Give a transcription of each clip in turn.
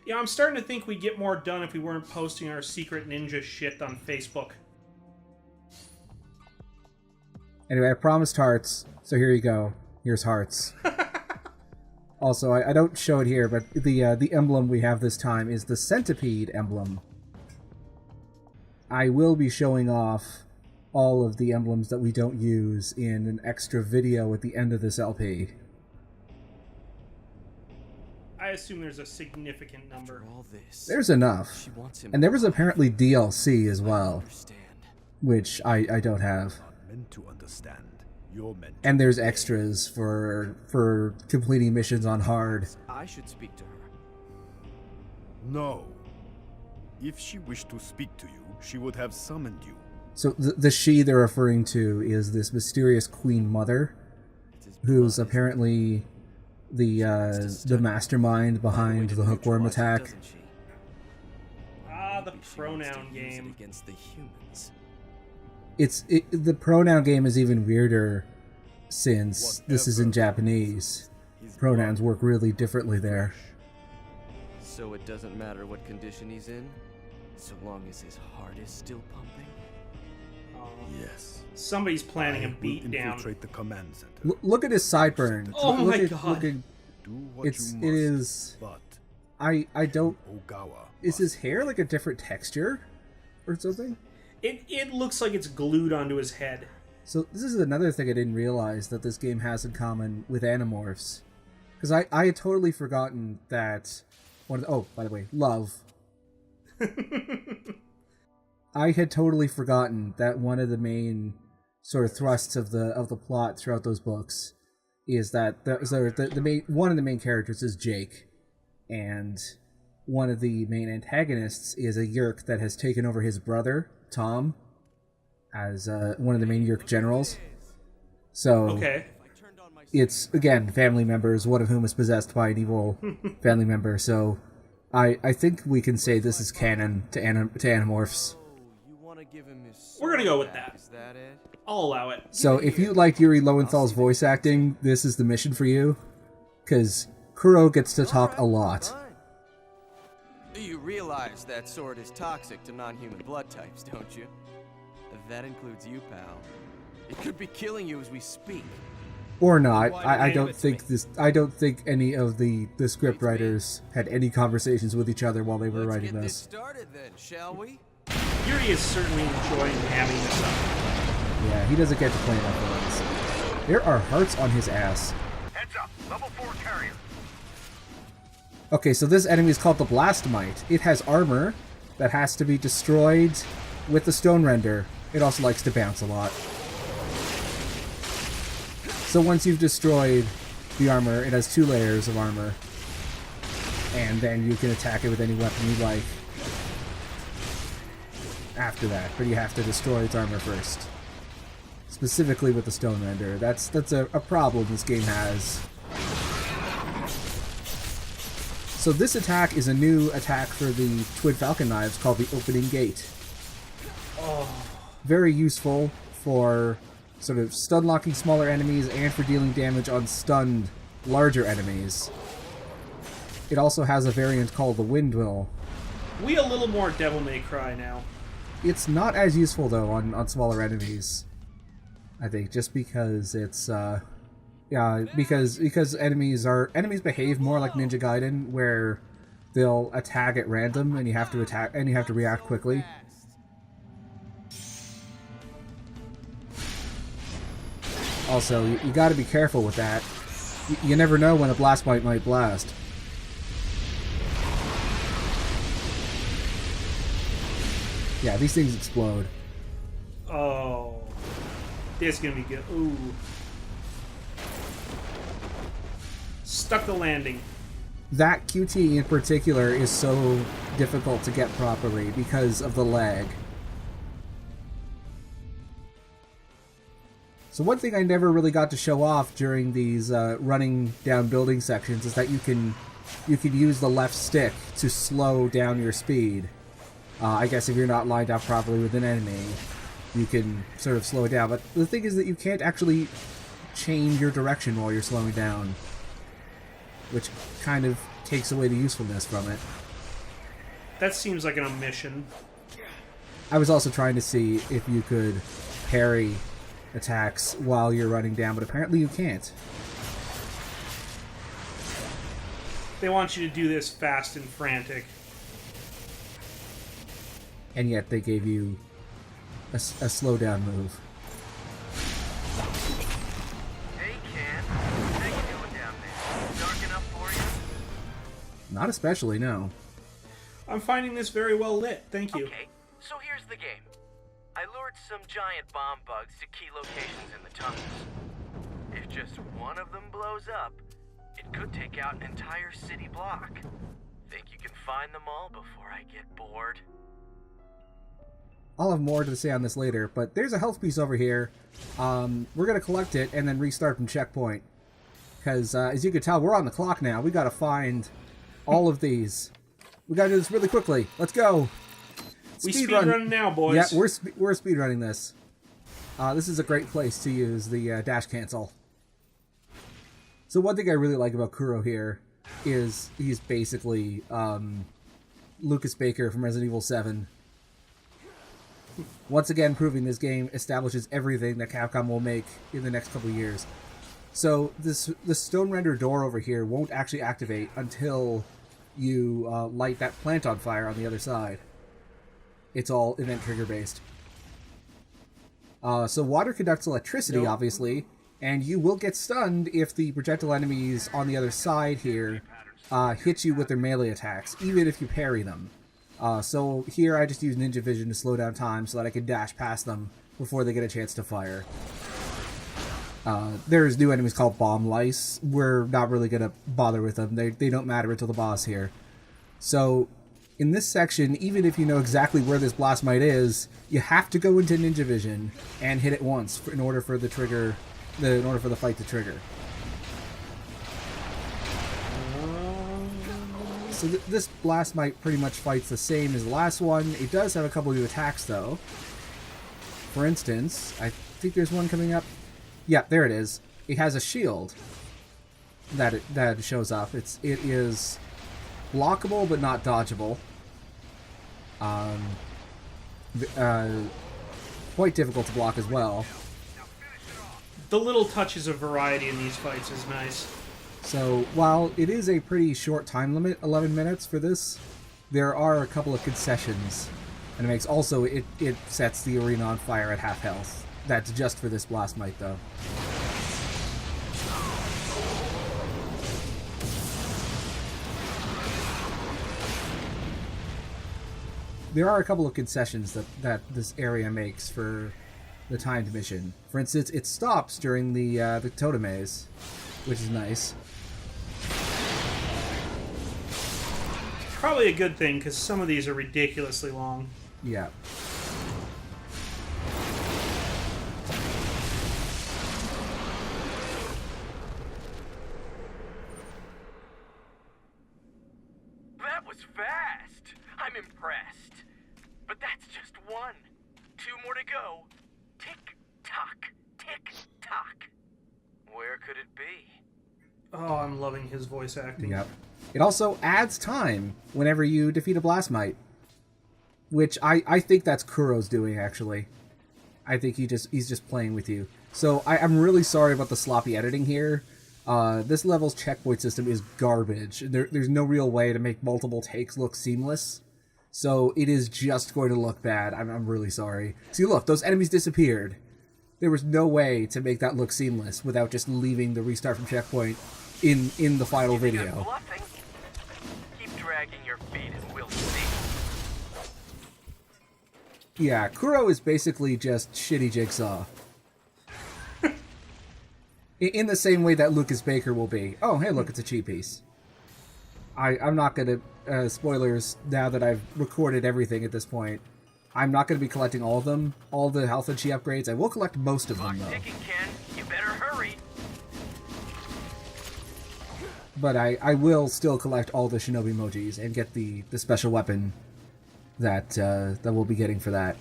Yeah, I'm starting to think we'd get more done if we weren't posting our secret ninja shit on Facebook. Anyway, I promised hearts, so here you go. Here's hearts. Also, I don't show it here, but the emblem we have this time is the centipede emblem. I will be showing off all of the emblems that we don't use in an extra video at the end of this LP. I assume there's a significant number. There's enough. And there was apparently DLC as well, which I don't have. And there's extras for completing missions on hard. I should speak to her. No. If she wished to speak to you, she would have summoned you. So the she they're referring to is this mysterious Queen Mother, who's apparently the mastermind behind the hookworm attack. Ah, the pronoun game. Against the humans. The pronoun game is even weirder since this is in Japanese. Pronouns work really differently there. So it doesn't matter what condition he's in, so long as his heart is still pumping? Yes. Somebody's planning a will beatdown. infiltrate the command center. Look at his sideburn. Oh my god. Look at, Do what it you must, is. but I don't. Ogawa Is his hair like a different texture or something? It looks like it's glued onto his head. So this is another thing I didn't realize that this game has in common with Animorphs. Because I had totally forgotten that oh, by the way, love. I had totally forgotten that one of the main sort of thrusts of the plot throughout those books is that one of the main characters is Jake, and one of the main antagonists is a Yeerk that has taken over his brother Tom as one of the main Yeerk generals. So Okay. it's again family members, one of whom is possessed by an evil family member. So I think we can say this is canon to Animorphs. We're gonna go with that. Is that it? I'll allow it. So if you liked Yuri Lowenthal's voice acting, this is the mission for you, because Kuro gets to talk a lot. You realize that sword is toxic to non-human blood types, don't you? That includes you, pal. It could be killing you as we speak. Or not. I don't think any of the script writers had any conversations with each other while they were writing Let's this. get this started then, shall we? Yuri is certainly enjoying having this up. Yeah, he doesn't get to play enough of this. There are hearts on his ass. heads up, level 4 carrier. Okay, so this enemy is called the Blastmite. It has armor that has to be destroyed with the Stone Render. It also likes to bounce a lot. So once you've destroyed the armor, it has 2 layers of armor. And then you can attack it with any weapon you like after that, but you have to destroy its armor first. Specifically with the Stone Render. That's a problem this game has. So this attack is a new attack for the Twin Falcon Knives called the Opening Gate. Oh. Very useful for sort of stun-locking smaller enemies and for dealing damage on stunned larger enemies. It also has a variant called the Windmill. We a little more Devil May Cry now. It's not as useful though on smaller enemies, I think, just because it's because enemies behave more like Ninja Gaiden, where they'll attack at random and you have to react quickly. Also, you got to be careful with that. You never know when a Blastmite might blast. Yeah, these things explode. Oh. This is gonna be good. Ooh. Stuck the landing. That QT in particular is so difficult to get properly because of the lag. So one thing I never really got to show off during these running down building sections is that you can use the left stick to slow down your speed. I guess if you're not lined up properly with an enemy, you can sort of slow it down. But the thing is that you can't actually change your direction while you're slowing down, which kind of takes away the usefulness from it. That seems like an omission. I was also trying to see if you could parry attacks while you're running down, but apparently you can't. They want you to do this fast and frantic. And yet they gave you a slowdown move. Hey, Ken. How you doing down there? Dark enough for you? Not especially, no. I'm finding this very well lit. Thank you. Okay, so here's the game. I lured some giant bomb bugs to key locations in the tunnels. If just one of them blows up, it could take out an entire city block. Think you can find them all before I get bored? I'll have more to say on this later, but there's a health piece over here. We're going to collect it and then restart from checkpoint. Because, as you can tell, we're on the clock now. We got to find all of these. We got to do this really quickly. Let's go. We speedrun now, boys. Yeah, we're speedrunning this. This is a great place to use the dash cancel. So one thing I really like about Kuro here is he's basically Lucas Baker from Resident Evil 7. Once again, proving this game establishes everything that Capcom will make in the next couple of years. So this stone render door over here won't actually activate until you light that plant on fire on the other side. It's all event trigger based. So water conducts electricity, obviously, and you will get stunned if the projectile enemies on the other side here hit you with their melee attacks, even if you parry them. So here I just use Ninja Vision to slow down time so that I can dash past them before they get a chance to fire. There's new enemies called Bomb Lice. We're not really going to bother with them. They don't matter until the boss here. So in this section, even if you know exactly where this blast mite is, you have to go into Ninja Vision and hit it once in order for the fight to trigger. So this blast mite pretty much fights the same as the last one. It does have a couple new attacks though. For instance, I think there's one coming up. Yeah, there it is. It has a shield that shows up. It is blockable but not dodgeable. Quite difficult to block as well. The little touches of variety in these fights is nice. So while it is a pretty short time limit, 11 minutes for this, there are a couple of concessions, and it makes also it sets the arena on fire at half health. That's just for this blast mite though. There are a couple of concessions that this area makes for the timed mission. For instance, it stops during the totem maze, which is nice. Probably a good thing, because some of these are ridiculously long. Yeah. That was fast! I'm impressed. But that's just one. 2 more to go. Tick-tock, tick-tock. Where could it be? Oh, I'm loving his voice acting. Yep. It also adds time whenever you defeat a blast mite, which I think that's Kuro's doing, actually. I think he's just playing with you. So I'm really sorry about the sloppy editing here. This level's checkpoint system is garbage. There's no real way to make multiple takes look seamless. So it is just going to look bad. I'm really sorry. See, look, those enemies disappeared. There was no way to make that look seamless without just leaving the restart from checkpoint in the final video. Bluffing? Keep dragging your feet and we'll see. Yeah, Kuro is basically just shitty Jigsaw. In the same way that Lucas Baker will be. Oh, hey, look, it's a cheat piece. I'm not going to... spoilers, now that I've recorded everything at this point. I'm not going to be collecting all of them, all the health and chi upgrades. I will collect most of them, though. Ticking, Ken. You better hurry. But I will still collect all the shinobi emojis and get the special weapon that we'll be getting for that.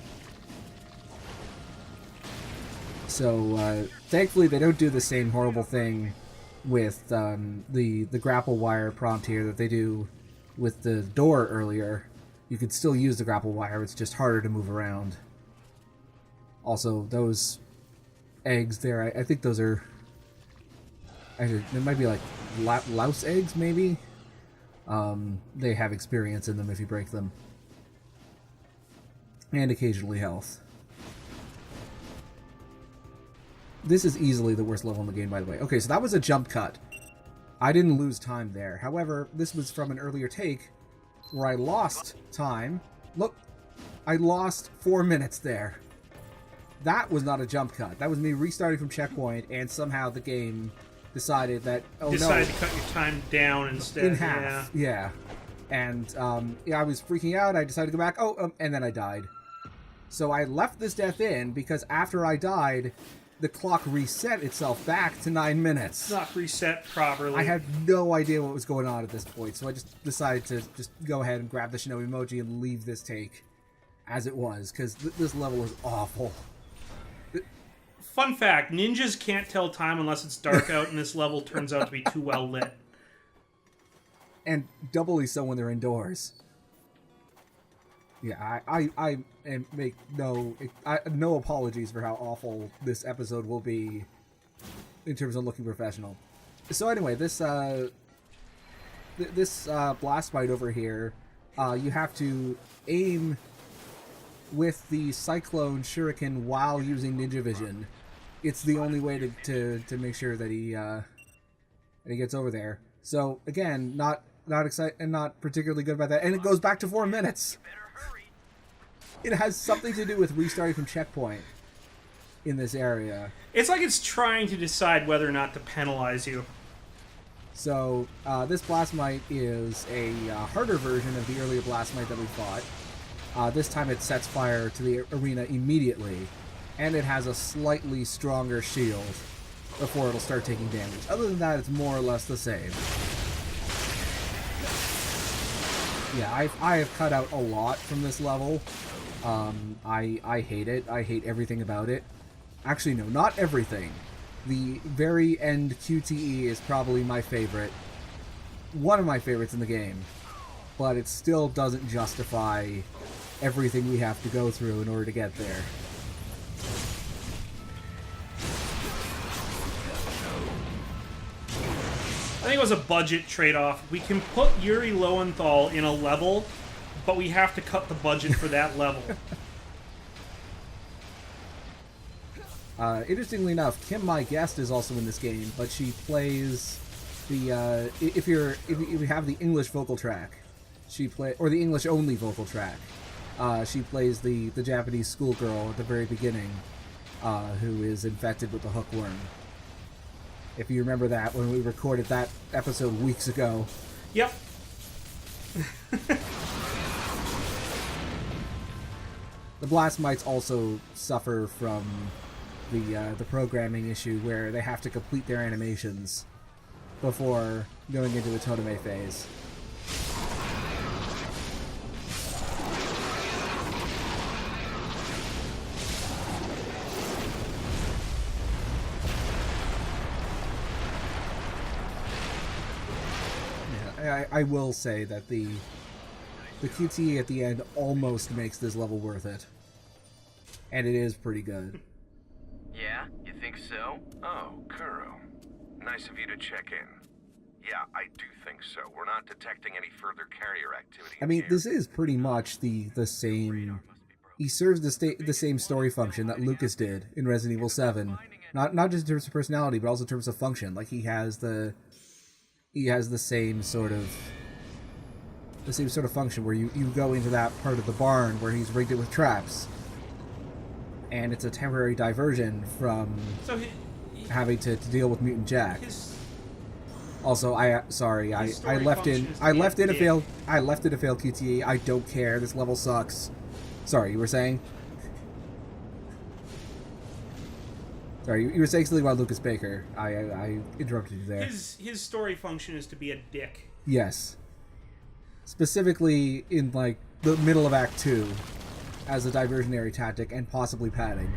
So, thankfully they don't do the same horrible thing with the grapple wire prompt here that they do with the door earlier, You could still use the grapple wire, it's just harder to move around. Also, those eggs there, I think those are... Actually, they might be like louse eggs, maybe? They have experience in them if you break them. And occasionally health. This is easily the worst level in the game, by the way. Okay, so that was a jump cut. I didn't lose time there. However, this was from an earlier take where I lost time. Look, I lost 4 minutes there. That was not a jump cut. That was me restarting from checkpoint, and somehow the game decided that, oh decided no. to cut your time down instead. In half, yeah. And, yeah, I was freaking out. I decided to go back. And then I died. So I left this death in because after I died, the clock reset itself back to 9 minutes. It's not reset properly. I had no idea what was going on at this point, so I just decided to just go ahead and grab the Shinobi emoji and leave this take as it was, because this level is awful. Fun fact, ninjas can't tell time unless it's dark out, and this level turns out to be too well lit. And doubly so when they're indoors. Yeah, I make no apologies for how awful this episode will be in terms of looking professional. So anyway, this blast fight over here, you have to aim with the Cyclone Shuriken while using Ninja Vision. It's the only way to make sure that he gets over there. So again, not excited and not particularly good about that. And it goes back to 4 minutes. It has something to do with restarting from checkpoint in this area. It's like it's trying to decide whether or not to penalize you. So, this Blastmite is a harder version of the earlier Blastmite that we fought. This time it sets fire to the arena immediately, and it has a slightly stronger shield before it'll start taking damage. Other than that, it's more or less the same. Yeah, I have cut out a lot from this level. I hate it. I hate everything about it. Actually, no, not everything. The very end QTE is probably my favorite. One of my favorites in the game. But it still doesn't justify everything we have to go through in order to get there. I think it was a budget trade-off. We can put Yuri Lowenthal in a level, but we have to cut the budget for that level. Interestingly enough, Kim, my guest, is also in this game, but she plays the if you have the English vocal track, or the English only vocal track. She plays the Japanese schoolgirl at the very beginning, who is infected with the hookworm. If you remember that when we recorded that episode weeks ago. Yep. The Blastmites also suffer from the programming issue where they have to complete their animations before going into the Totome phase. Yeah, I will say that the QTE at the end almost makes this level worth it. And it is pretty good. Yeah, you think so? Oh, Kuro. Nice of you to check in. Yeah, I do think so. We're not detecting any further carrier activity. I mean, here. this is pretty much the same... He serves the same story function that Lucas did in Resident Evil 7. Not just in terms of personality, but also in terms of function. Like, he has the same sort of function where you go into that part of the barn where he's rigged it with traps. And it's a temporary diversion from having to deal with Mutant Jack. Also, I left in a failed QTE. I don't care. This level sucks. Sorry, you were saying? Sorry, you were saying something about Lucas Baker. I interrupted you there. His story function is to be a dick. Yes. Specifically in, like, the middle of Act 2 as a diversionary tactic and possibly padding.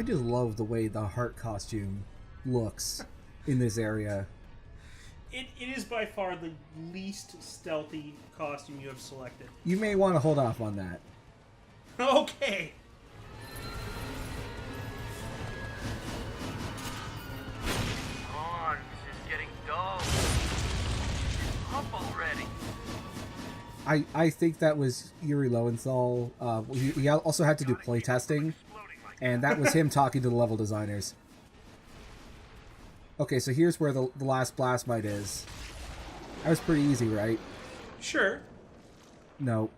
I just love the way the heart costume looks in this area. It is by far the least stealthy costume you have selected. You may want to hold off on that. Okay. Come on, this is getting dull. Up already. I think that was Yuri Lowenthal. He also had to do playtesting, and that was him talking to the level designers. Okay, so here's where the last blast might is. That was pretty easy, right? Sure. No.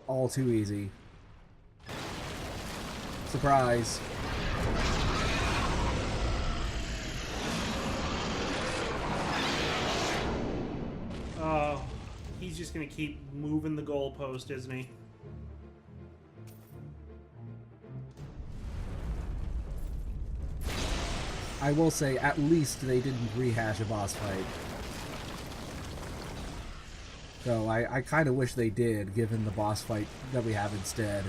All too easy. Surprise. Oh, he's just gonna keep moving the goalpost, isn't he? I will say, at least they didn't rehash a boss fight. Though I kind of wish they did, given the boss fight that we have instead.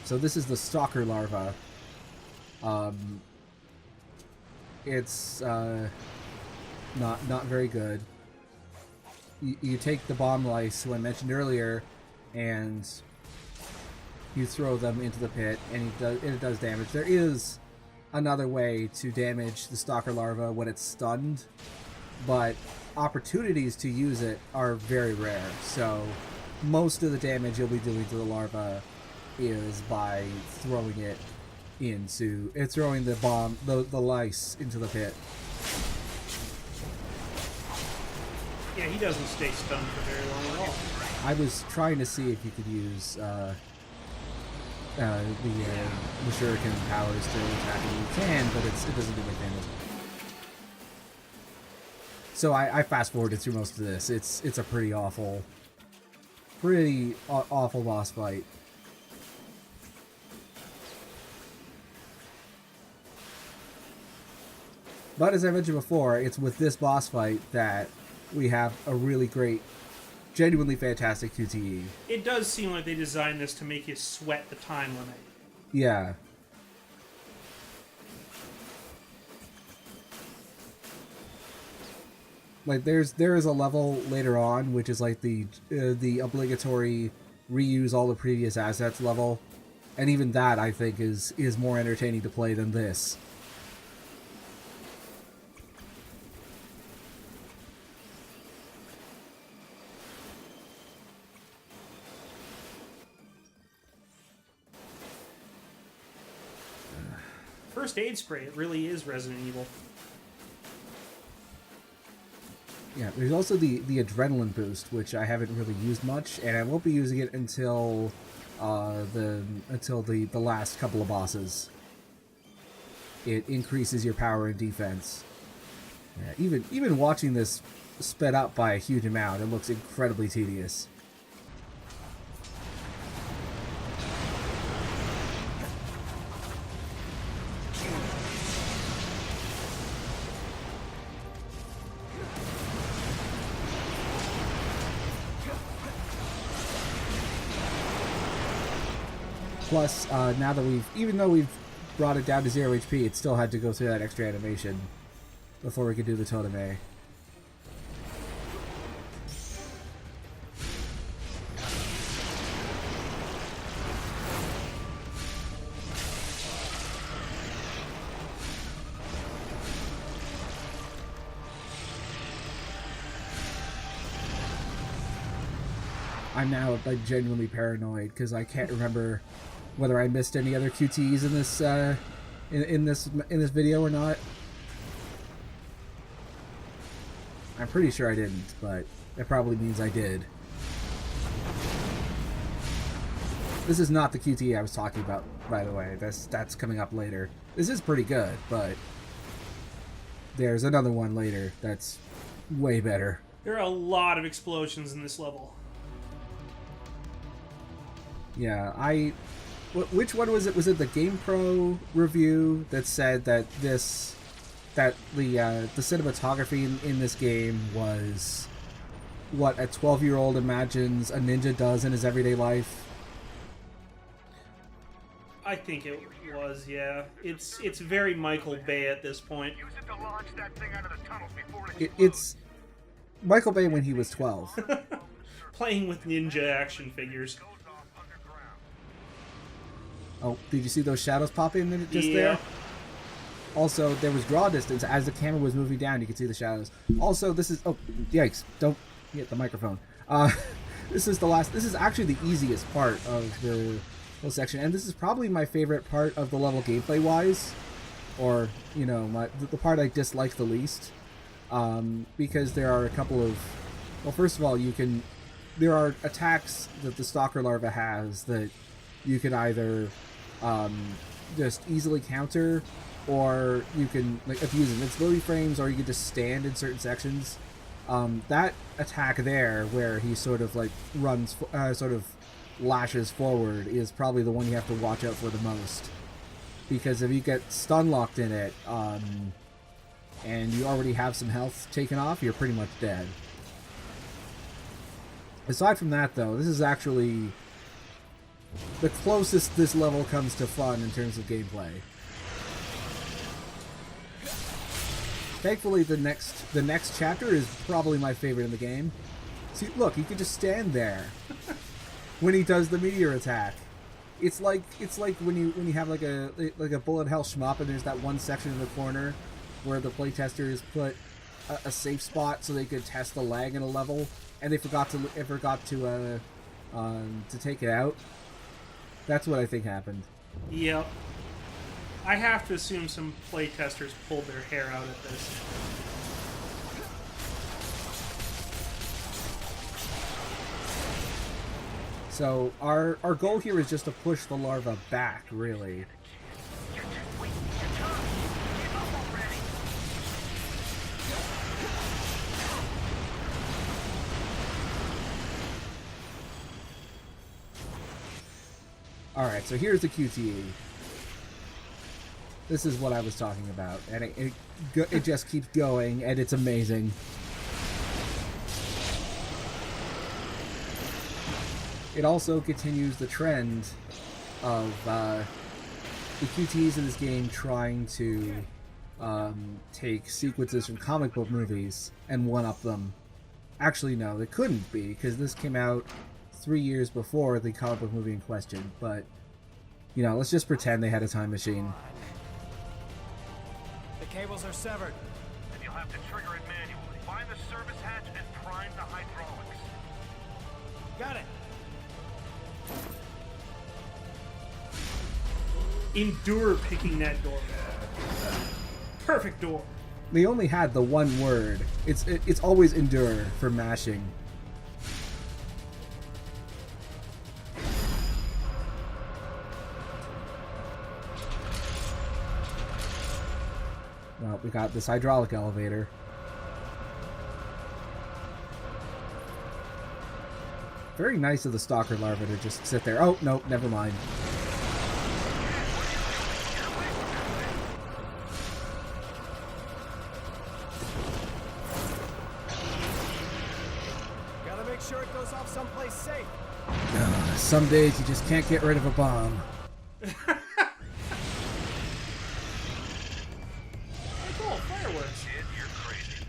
So this is the Stalker Larva. It's not very good. You take the bomb lice, who I mentioned earlier, and you throw them into the pit, and it does damage. There is another way to damage the Stalker Larva when it's stunned, but opportunities to use it are very rare. So most of the damage you'll be doing to the larva is by throwing it into throwing the bomb, the lice into the pit. Yeah, he doesn't stay stunned for very long at all. I was trying to see if you could use the shuriken powers to attack it. You can, but it doesn't do much damage. So I fast forwarded through most of this. It's a pretty awful boss fight. But as I mentioned before, it's with this boss fight that we have a really great, genuinely fantastic QTE. It does seem like they designed this to make you sweat the time limit. Yeah. Like there is a level later on which is like the obligatory reuse all the previous assets level, and even that I think is more entertaining to play than this. First aid spray, it really is Resident Evil. Yeah, there's also the adrenaline boost, which I haven't really used much, and I won't be using it until the last couple of bosses. It increases your power and defense. Yeah, even watching this sped up by a huge amount, it looks incredibly tedious. Plus, now that even though we've brought it down to 0 HP, it still had to go through that extra animation before we could do the Toteme. I'm now like genuinely paranoid because I can't remember whether I missed any other QTEs in this in this video or not. I'm pretty sure I didn't, but that probably means I did. This is not the QTE I was talking about, by the way. That's coming up later. This is pretty good, but there's another one later that's way better. There are a lot of explosions in this level. Yeah, which one was it? Was it the GamePro review that said that the cinematography in this game was what a 12-year-old imagines a ninja does in his everyday life? I think it was, yeah. It's very Michael Bay at this point. Use it to launch that thing out of the tunnels before it It's Michael Bay when he was 12. Playing with ninja action figures. Oh, did you see those shadows pop in just Yeah. there? Also, there was draw distance. As the camera was moving down, you could see the shadows. Also, this is... Oh, yikes. Don't hit the microphone. This is actually the easiest part of the whole section. And this is probably my favorite part of the level gameplay-wise. Or, you know, the part I dislike the least. Because there are a couple of... Well, first of all, there are attacks that the Stalker larva has that you can either just easily counter, or you can abuse invincibility frames, or you can just stand in certain sections. That attack there, where he sort of runs, sort of lashes forward, is probably the one you have to watch out for the most. Because if you get stun locked in it, and you already have some health taken off, you're pretty much dead. Aside from that, though, this is actually the closest this level comes to fun in terms of gameplay. Thankfully, the next chapter is probably my favorite in the game. See, look, you can just stand there when he does the meteor attack. It's like when you have like a bullet hell shmup, and there's that one section in the corner where the playtesters put a safe spot so they could test the lag in a level, and they forgot to take it out. That's what I think happened. Yep. I have to assume some playtesters pulled their hair out at this. So our goal here is just to push the larva back, really. You're just wasting your time. Give up already. Alright, so here's the QTE. This is what I was talking about, and it just keeps going, and it's amazing. It also continues the trend of the QTEs in this game trying to take sequences from comic book movies and one-up them. Actually, no, it couldn't be, because this came out 3 years before the comic book movie in question, but, you know, let's just pretend they had a time machine. The cables are severed. Then you'll have to trigger it manually. Find the service hatch and prime the hydraulics. Got it. Endure picking that door. Perfect door. They only had the one word. It's always endure for mashing. Well, we got this hydraulic elevator. Very nice of the stalker larva to just sit there. Oh, nope, never mind. Gotta make sure it goes off someplace safe. Some days you just can't get rid of a bomb. Cool, fireworks. Kid, you're crazy.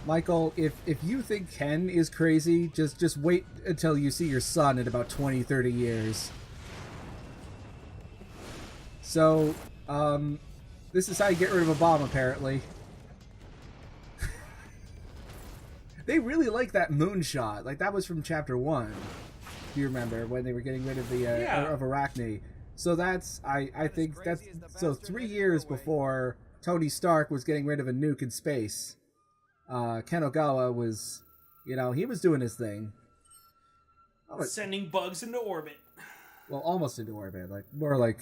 Michael, if you think Ken is crazy, just wait until you see your son in about 20, 30 years. So, this is how you get rid of a bomb, apparently. They really like that moonshot. Like, that was from Chapter 1. Do you remember, when they were getting rid of the, of Arachne? So that's, I think that's, so 3 years before Tony Stark was getting rid of a nuke in space. Ken Ogawa was, you know, he was doing his thing. Sending bugs into orbit. Well, almost into orbit, like more like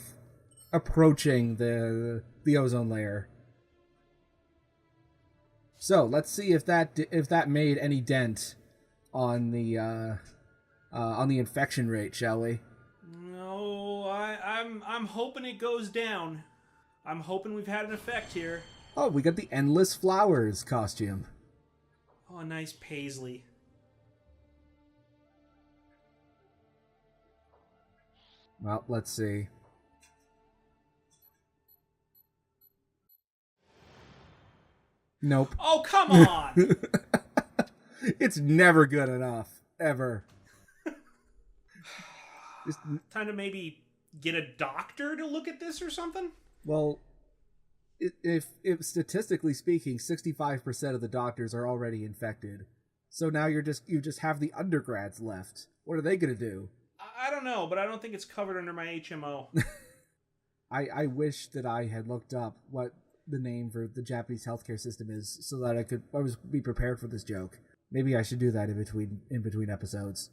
approaching the ozone layer. So let's see if that made any dent on the infection rate, shall we? No, I'm hoping it goes down. I'm hoping we've had an effect here. Oh, we got the Endless Flowers costume. Oh, a nice paisley. Well, let's see. Nope. Oh, come on! It's never good enough. Ever. Just, Time to maybe get a doctor to look at this or something? well, if statistically speaking, 65% of the doctors are already infected. So now you just have the undergrads left. What are they going to do? I don't know, but I don't think it's covered under my HMO. I wish that I had looked up what the name for the Japanese healthcare system is so that I was be prepared for this joke. Maybe I should do that in between episodes.